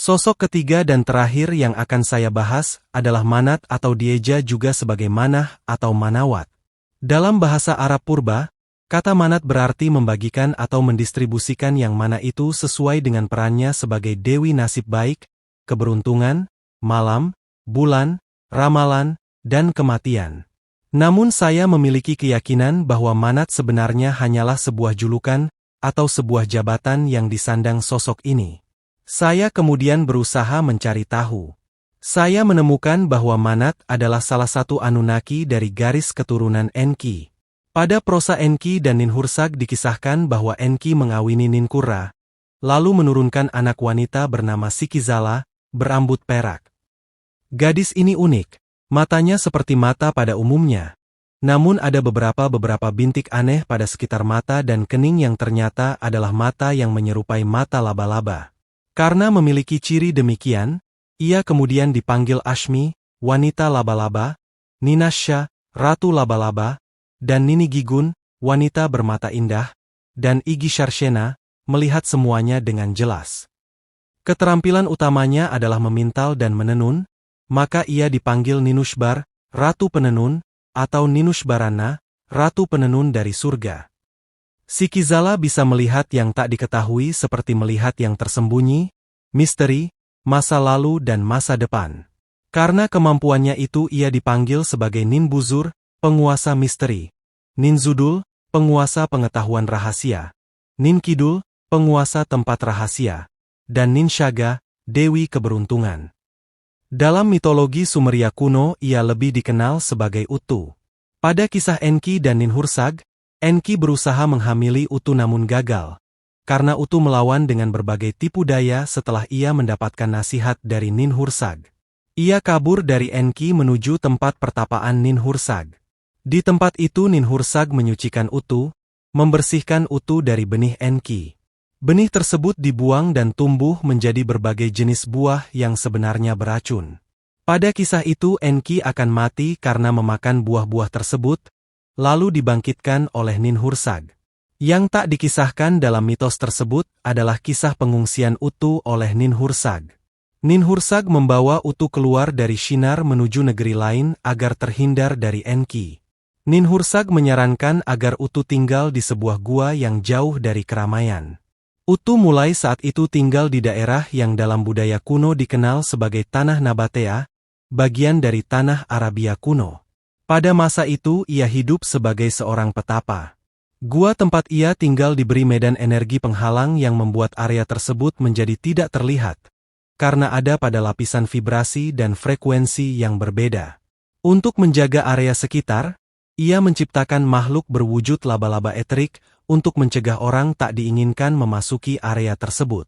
Sosok ketiga dan terakhir yang akan saya bahas adalah Manat atau Dieja juga sebagai Manah atau Manawat. Dalam bahasa Arab purba, kata Manat berarti membagikan atau mendistribusikan yang mana itu sesuai dengan perannya sebagai Dewi Nasib Baik, keberuntungan, malam, bulan, ramalan, dan kematian. Namun saya memiliki keyakinan bahwa Manat sebenarnya hanyalah sebuah julukan atau sebuah jabatan yang disandang sosok ini. Saya kemudian berusaha mencari tahu. Saya menemukan bahwa Manat adalah salah satu Anunnaki dari garis keturunan Enki. Pada prosa Enki dan Ninhursag dikisahkan bahwa Enki mengawini Ninkurra, lalu menurunkan anak wanita bernama Sikizala, berambut perak. Gadis ini unik, matanya seperti mata pada umumnya. Namun ada beberapa bintik aneh pada sekitar mata dan kening yang ternyata adalah mata yang menyerupai mata laba-laba. Karena memiliki ciri demikian, ia kemudian dipanggil Ashmi, wanita laba-laba, Ninasha, ratu laba-laba, dan Nini Gigun, wanita bermata indah, dan Igi Sharshena, melihat semuanya dengan jelas. Keterampilan utamanya adalah memintal dan menenun, maka ia dipanggil Ninushbar, ratu penenun, atau Ninushbarana, ratu penenun dari surga. Sikizala bisa melihat yang tak diketahui seperti melihat yang tersembunyi, misteri, masa lalu dan masa depan. Karena kemampuannya itu ia dipanggil sebagai Ninbuzur, penguasa misteri, Ninzudul, penguasa pengetahuan rahasia, Ninkidul, penguasa tempat rahasia, dan Ninshaga, dewi keberuntungan. Dalam mitologi Sumeria kuno ia lebih dikenal sebagai Utu. Pada kisah Enki dan Ninhursag, Enki berusaha menghamili Utu namun gagal, karena Utu melawan dengan berbagai tipu daya setelah ia mendapatkan nasihat dari Ninhursag. Ia kabur dari Enki menuju tempat pertapaan Ninhursag. Di tempat itu Ninhursag menyucikan Utu, membersihkan Utu dari benih Enki. Benih tersebut dibuang dan tumbuh menjadi berbagai jenis buah yang sebenarnya beracun. Pada kisah itu Enki akan mati karena memakan buah-buah tersebut, lalu dibangkitkan oleh Ninhursag. Yang tak dikisahkan dalam mitos tersebut adalah kisah pengungsian Utu oleh Ninhursag. Ninhursag membawa Utu keluar dari Shinar menuju negeri lain agar terhindar dari Enki. Ninhursag menyarankan agar Utu tinggal di sebuah gua yang jauh dari keramaian. Utu mulai saat itu tinggal di daerah yang dalam budaya kuno dikenal sebagai Tanah Nabatea, bagian dari Tanah Arabia kuno. Pada masa itu ia hidup sebagai seorang petapa. Gua tempat ia tinggal diberi medan energi penghalang yang membuat area tersebut menjadi tidak terlihat, karena ada pada lapisan vibrasi dan frekuensi yang berbeda. Untuk menjaga area sekitar, ia menciptakan makhluk berwujud laba-laba eterik untuk mencegah orang tak diinginkan memasuki area tersebut.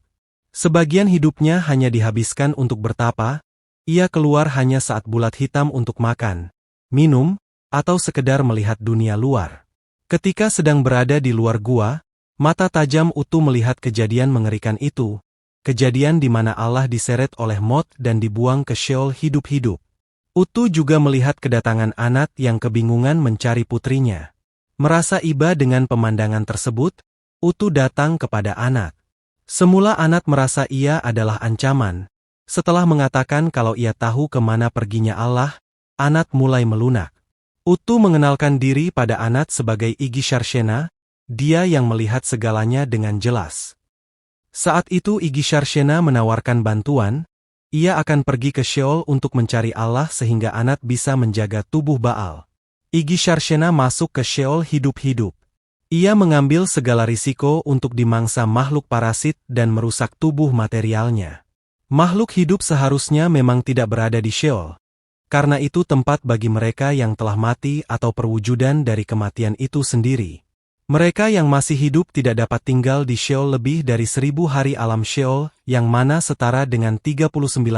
Sebagian hidupnya hanya dihabiskan untuk bertapa, ia keluar hanya saat bulat hitam untuk makan, minum, atau sekedar melihat dunia luar. Ketika sedang berada di luar gua, mata tajam Utu melihat kejadian mengerikan itu, kejadian di mana Allah diseret oleh Mot dan dibuang ke Sheol hidup-hidup. Utu juga melihat kedatangan Anat yang kebingungan mencari putrinya. Merasa iba dengan pemandangan tersebut, Utu datang kepada Anat. Semula Anat merasa ia adalah ancaman. Setelah mengatakan kalau ia tahu kemana perginya Allah, Anat mulai melunak. Utu mengenalkan diri pada Anat sebagai Igi Sharshena, dia yang melihat segalanya dengan jelas. Saat itu Igi Sharshena menawarkan bantuan, ia akan pergi ke Sheol untuk mencari Allah sehingga Anat bisa menjaga tubuh Baal. Igi Sharshena masuk ke Sheol hidup-hidup. Ia mengambil segala risiko untuk dimangsa makhluk parasit dan merusak tubuh materialnya. Makhluk hidup seharusnya memang tidak berada di Sheol. Karena itu tempat bagi mereka yang telah mati atau perwujudan dari kematian itu sendiri. Mereka yang masih hidup tidak dapat tinggal di Sheol lebih dari 1000 hari alam Sheol, yang mana setara dengan 39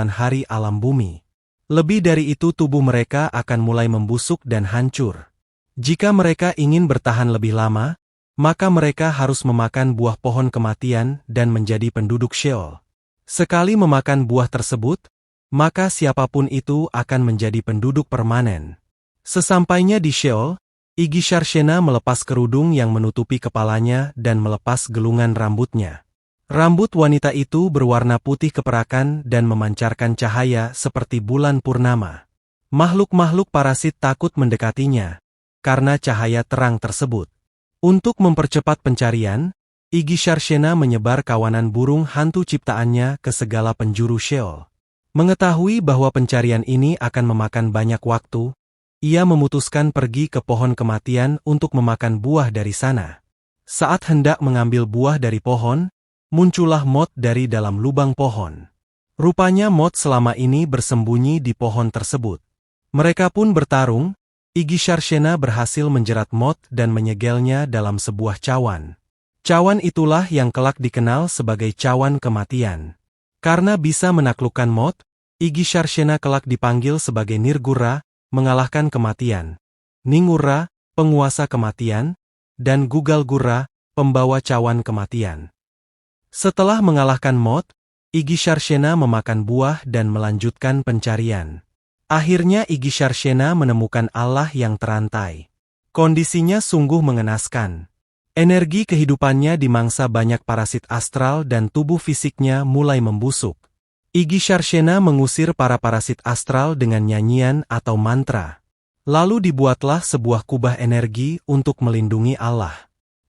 hari alam bumi. Lebih dari itu tubuh mereka akan mulai membusuk dan hancur. Jika mereka ingin bertahan lebih lama, maka mereka harus memakan buah pohon kematian dan menjadi penduduk Sheol. Sekali memakan buah tersebut, maka siapapun itu akan menjadi penduduk permanen. Sesampainya di Sheol, Igi Sharshena melepas kerudung yang menutupi kepalanya dan melepas gelungan rambutnya. Rambut wanita itu berwarna putih keperakan dan memancarkan cahaya seperti bulan purnama. Makhluk-makhluk parasit takut mendekatinya, karena cahaya terang tersebut. Untuk mempercepat pencarian, Iggy Sharshena menyebar kawanan burung hantu ciptaannya ke segala penjuru Sheol. Mengetahui bahwa pencarian ini akan memakan banyak waktu, ia memutuskan pergi ke pohon kematian untuk memakan buah dari sana. Saat hendak mengambil buah dari pohon, muncullah Mot dari dalam lubang pohon. Rupanya Mot selama ini bersembunyi di pohon tersebut. Mereka pun bertarung, Iggy Sharshena berhasil menjerat Mot dan menyegelnya dalam sebuah cawan. Cawan itulah yang kelak dikenal sebagai cawan kematian. Karena bisa menaklukkan Mot, Iggy Sharshena kelak dipanggil sebagai Nirgura, mengalahkan kematian, Ningura, penguasa kematian, dan Gugal-Gura, pembawa cawan kematian. Setelah mengalahkan Mot, Iggy Sharshena memakan buah dan melanjutkan pencarian. Akhirnya Iggy Sharshena menemukan Allah yang terantai. Kondisinya sungguh mengenaskan. Energi kehidupannya dimangsa banyak parasit astral dan tubuh fisiknya mulai membusuk. Iggy Sharshena mengusir para parasit astral dengan nyanyian atau mantra. Lalu dibuatlah sebuah kubah energi untuk melindungi Allah.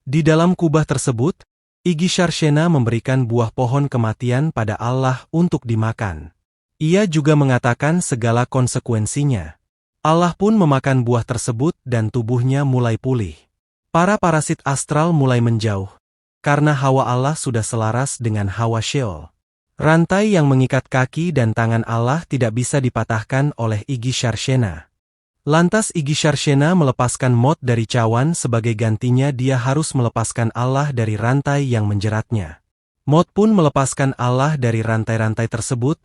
Di dalam kubah tersebut, Iggy Sharshena memberikan buah pohon kematian pada Allah untuk dimakan. Ia juga mengatakan segala konsekuensinya. Allah pun memakan buah tersebut dan tubuhnya mulai pulih. Para parasit astral mulai menjauh, karena hawa Allah sudah selaras dengan hawa Sheol. Rantai yang mengikat kaki dan tangan Allah tidak bisa dipatahkan oleh Iggy Sharshena. Lantas Iggy Sharshena melepaskan Mot dari cawan, sebagai gantinya dia harus melepaskan Allah dari rantai yang menjeratnya. Mot pun melepaskan Allah dari rantai-rantai tersebut,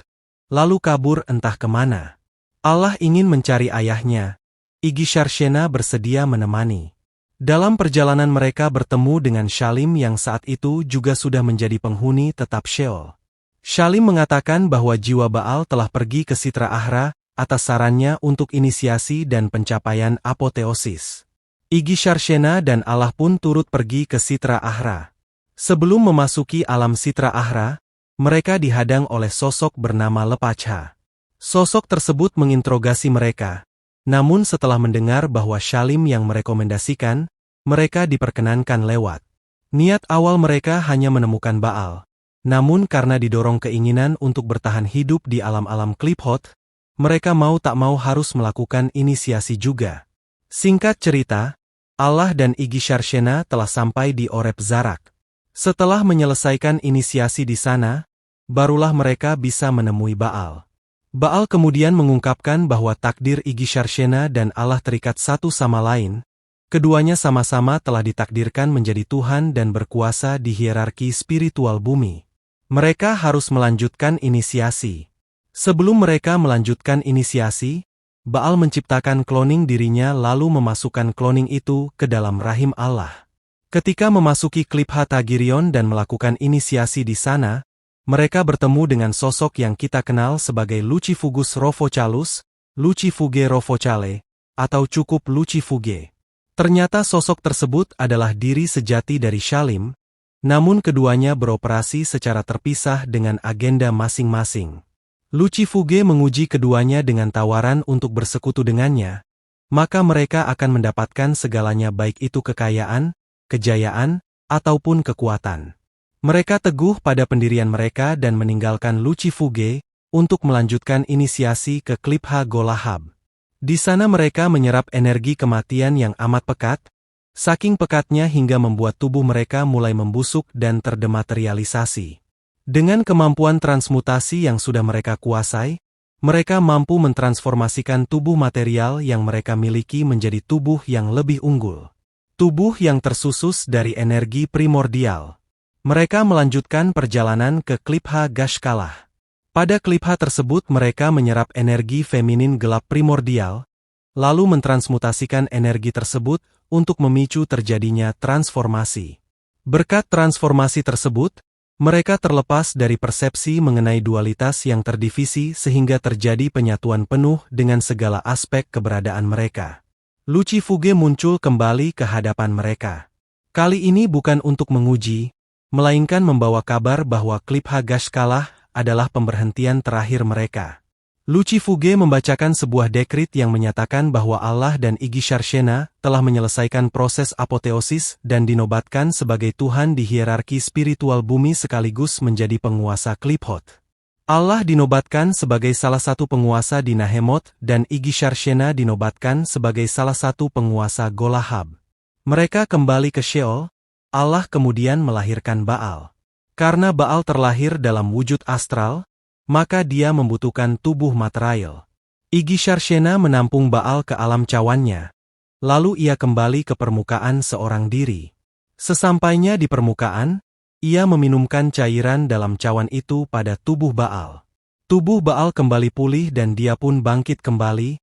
lalu kabur entah kemana. Allah ingin mencari ayahnya. Iggy Sharshena bersedia menemani. Dalam perjalanan mereka bertemu dengan Shalim yang saat itu juga sudah menjadi penghuni tetap Sheol. Shalim mengatakan bahwa jiwa Baal telah pergi ke Sitra Ahra, atas sarannya untuk inisiasi dan pencapaian apoteosis. Iggy Sharshena dan Allah pun turut pergi ke Sitra Ahra. Sebelum memasuki alam Sitra Ahra, mereka dihadang oleh sosok bernama Lepachha. Sosok tersebut menginterogasi mereka, namun setelah mendengar bahwa Shalim yang merekomendasikan, mereka diperkenankan lewat. Niat awal mereka hanya menemukan Baal, namun karena didorong keinginan untuk bertahan hidup di alam-alam Kliphot, mereka mau tak mau harus melakukan inisiasi juga. Singkat cerita, Allah dan Iggy Sharshena telah sampai di Oreb Zarak. Setelah menyelesaikan inisiasi di sana, barulah mereka bisa menemui Baal. Baal kemudian mengungkapkan bahwa takdir Iggy Sharshena dan Allah terikat satu sama lain. Keduanya sama-sama telah ditakdirkan menjadi Tuhan dan berkuasa di hierarki spiritual bumi. Mereka harus melanjutkan inisiasi. Sebelum mereka melanjutkan inisiasi, Baal menciptakan kloning dirinya lalu memasukkan kloning itu ke dalam rahim Allah. Ketika memasuki Klipha Tagirion dan melakukan inisiasi di sana, mereka bertemu dengan sosok yang kita kenal sebagai Lucifugus Rovochalus, Lucifuge Rovocale, atau cukup Lucifuge. Ternyata sosok tersebut adalah diri sejati dari Shalim, namun keduanya beroperasi secara terpisah dengan agenda masing-masing. Lucifuge menguji keduanya dengan tawaran untuk bersekutu dengannya, maka mereka akan mendapatkan segalanya, baik itu kekayaan, kejayaan, ataupun kekuatan. Mereka teguh pada pendirian mereka dan meninggalkan Lucifuge untuk melanjutkan inisiasi ke Klipha Golahab. Di sana mereka menyerap energi kematian yang amat pekat, saking pekatnya hingga membuat tubuh mereka mulai membusuk dan terdematerialisasi. Dengan kemampuan transmutasi yang sudah mereka kuasai, mereka mampu mentransformasikan tubuh material yang mereka miliki menjadi tubuh yang lebih unggul. Tubuh yang tersusus dari energi primordial. Mereka melanjutkan perjalanan ke Klipha Gashkalah. Pada Klipha tersebut mereka menyerap energi feminin gelap primordial, lalu mentransmutasikan energi tersebut untuk memicu terjadinya transformasi. Berkat transformasi tersebut, mereka terlepas dari persepsi mengenai dualitas yang terdivisi sehingga terjadi penyatuan penuh dengan segala aspek keberadaan mereka. Lucifuge muncul kembali ke hadapan mereka. Kali ini bukan untuk menguji, melainkan membawa kabar bahwa Klipha Gashkalah adalah pemberhentian terakhir mereka. Luci Fuge membacakan sebuah dekrit yang menyatakan bahwa Allah dan Igi Sharshena telah menyelesaikan proses apoteosis dan dinobatkan sebagai Tuhan di hierarki spiritual bumi sekaligus menjadi penguasa Kliphot. Allah dinobatkan sebagai salah satu penguasa di Nahemot dan Igi Sharshena dinobatkan sebagai salah satu penguasa Golahab. Mereka kembali ke Sheol. Allah kemudian melahirkan Baal. Karena Baal terlahir dalam wujud astral, maka dia membutuhkan tubuh material. Igi Sharshena menampung Baal ke alam cawannya. Lalu ia kembali ke permukaan seorang diri. Sesampainya di permukaan, ia meminumkan cairan dalam cawan itu pada tubuh Baal. Tubuh Baal kembali pulih dan dia pun bangkit kembali,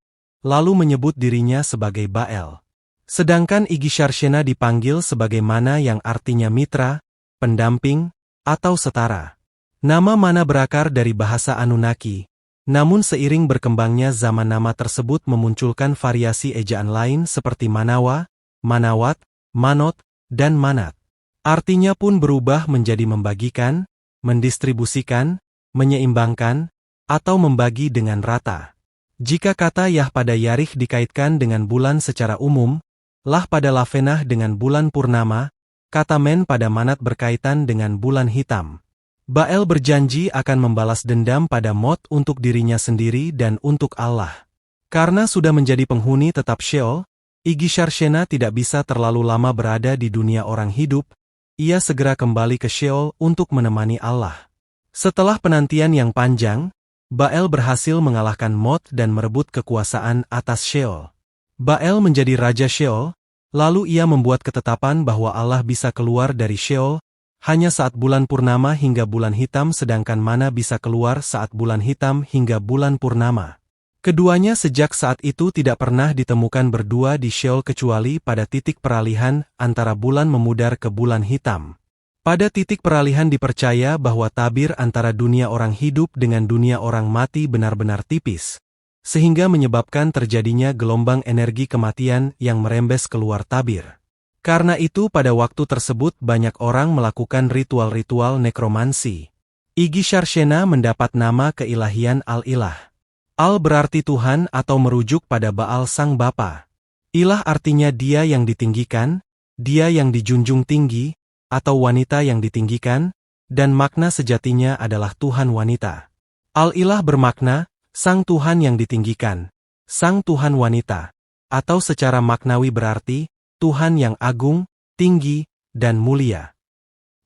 lalu menyebut dirinya sebagai Baal. Sedangkan Igi Sharshena dipanggil sebagaimana yang artinya mitra, pendamping, atau setara. Nama mana berakar dari bahasa Anunnaki, namun seiring berkembangnya zaman nama tersebut memunculkan variasi ejaan lain seperti Manawa, Manawat, Manot, dan Manat. Artinya pun berubah menjadi membagikan, mendistribusikan, menyeimbangkan, atau membagi dengan rata. Jika kata Yah pada Yarikh dikaitkan dengan bulan secara umum, Lah pada Lavenah dengan bulan purnama, kata Men pada Manat berkaitan dengan bulan hitam. Baal berjanji akan membalas dendam pada Mot untuk dirinya sendiri dan untuk Allah. Karena sudah menjadi penghuni tetap Sheol, Igi Sharshena tidak bisa terlalu lama berada di dunia orang hidup, ia segera kembali ke Sheol untuk menemani Allah. Setelah penantian yang panjang, Baal berhasil mengalahkan Mot dan merebut kekuasaan atas Sheol. Baal menjadi Raja Sheol, lalu ia membuat ketetapan bahwa Allah bisa keluar dari Sheol, hanya saat bulan purnama hingga bulan hitam sedangkan Mana bisa keluar saat bulan hitam hingga bulan purnama. Keduanya sejak saat itu tidak pernah ditemukan berdua di Sheol kecuali pada titik peralihan antara bulan memudar ke bulan hitam. Pada titik peralihan dipercaya bahwa tabir antara dunia orang hidup dengan dunia orang mati benar-benar tipis, sehingga menyebabkan terjadinya gelombang energi kematian yang merembes keluar tabir. Karena itu pada waktu tersebut banyak orang melakukan ritual-ritual nekromansi. Igi Sharshena mendapat nama keilahian Al-Ilah. Al berarti Tuhan atau merujuk pada Baal sang bapa. Ilah artinya dia yang ditinggikan, dia yang dijunjung tinggi, atau wanita yang ditinggikan, dan makna sejatinya adalah Tuhan wanita. Al-Ilah bermakna, sang Tuhan yang ditinggikan, sang Tuhan wanita, atau secara maknawi berarti, Tuhan yang agung, tinggi, dan mulia.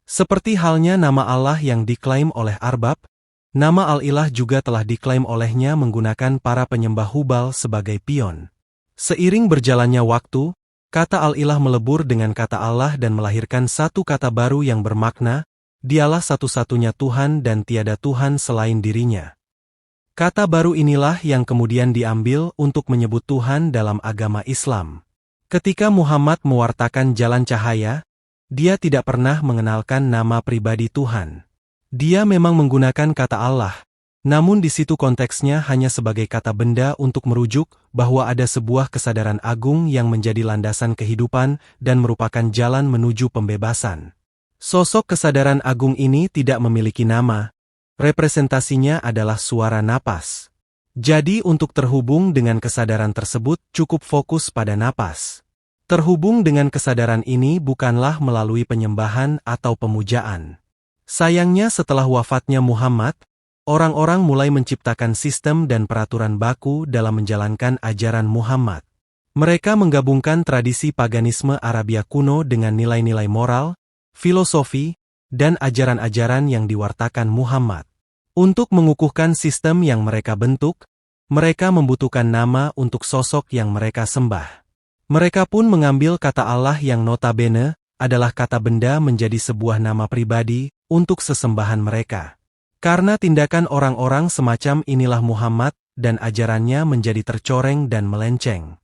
Seperti halnya nama Allah yang diklaim oleh Arbab, nama Al-Ilah juga telah diklaim olehnya menggunakan para penyembah Hubal sebagai pion. Seiring berjalannya waktu, kata Al-Ilah melebur dengan kata Allah dan melahirkan satu kata baru yang bermakna, dialah satu-satunya Tuhan dan tiada Tuhan selain dirinya. Kata baru inilah yang kemudian diambil untuk menyebut Tuhan dalam agama Islam. Ketika Muhammad mewartakan jalan cahaya, dia tidak pernah mengenalkan nama pribadi Tuhan. Dia memang menggunakan kata Allah, namun di situ konteksnya hanya sebagai kata benda untuk merujuk bahwa ada sebuah kesadaran agung yang menjadi landasan kehidupan dan merupakan jalan menuju pembebasan. Sosok kesadaran agung ini tidak memiliki nama, representasinya adalah suara napas. Jadi untuk terhubung dengan kesadaran tersebut cukup fokus pada napas. Terhubung dengan kesadaran ini bukanlah melalui penyembahan atau pemujaan. Sayangnya setelah wafatnya Muhammad, orang-orang mulai menciptakan sistem dan peraturan baku dalam menjalankan ajaran Muhammad. Mereka menggabungkan tradisi paganisme Arabia kuno dengan nilai-nilai moral, filosofi, dan ajaran-ajaran yang diwartakan Muhammad. Untuk mengukuhkan sistem yang mereka bentuk, mereka membutuhkan nama untuk sosok yang mereka sembah. Mereka pun mengambil kata Allah yang notabene adalah kata benda menjadi sebuah nama pribadi untuk sesembahan mereka. Karena tindakan orang-orang semacam inilah Muhammad dan ajarannya menjadi tercoreng dan melenceng.